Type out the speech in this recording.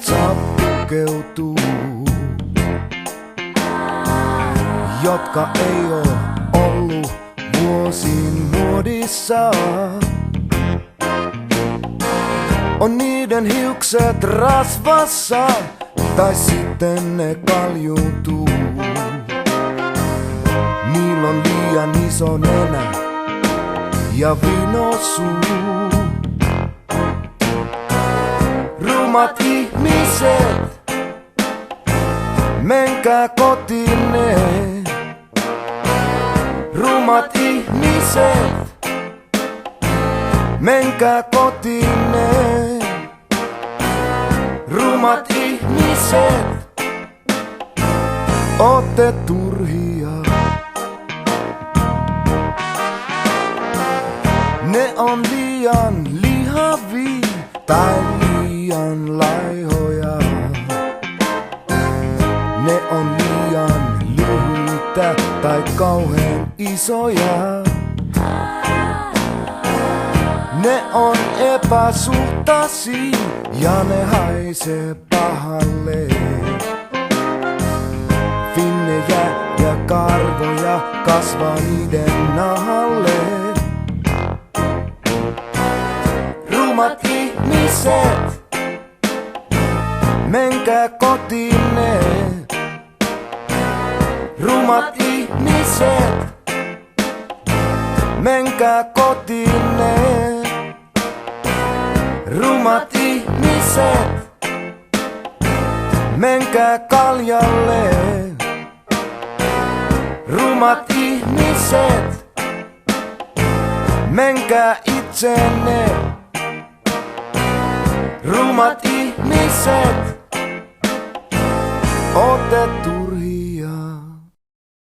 saa pukeutuu, jotka ei oo ollut vuosiin muodissa. On niiden hiukset rasvassa, tai sitten ne kaljuuntuu. Niillä on liian iso nenä ja vinosuu. Rumat ihmiset, menkää kotiinne. Rumat ihmiset, menkää kotiinne. Rumat ihmiset, ootte turhia. Ne on liian lihavia tai liian laihoja. Ne on liian lyhyitä tai kauhean isoja. Ne on epäsuhtaisia ja ne haisee pahalle. Finnejä ja karvoja kasvaa niiden nahalle. Rumat ihmiset, menkää kotiinne. Rumat ihmiset, menkää kotiinne. Rumat ihmiset, menkää kaljalle. Rumat ihmiset, menkää itsenne. Rumat ihmiset, ootte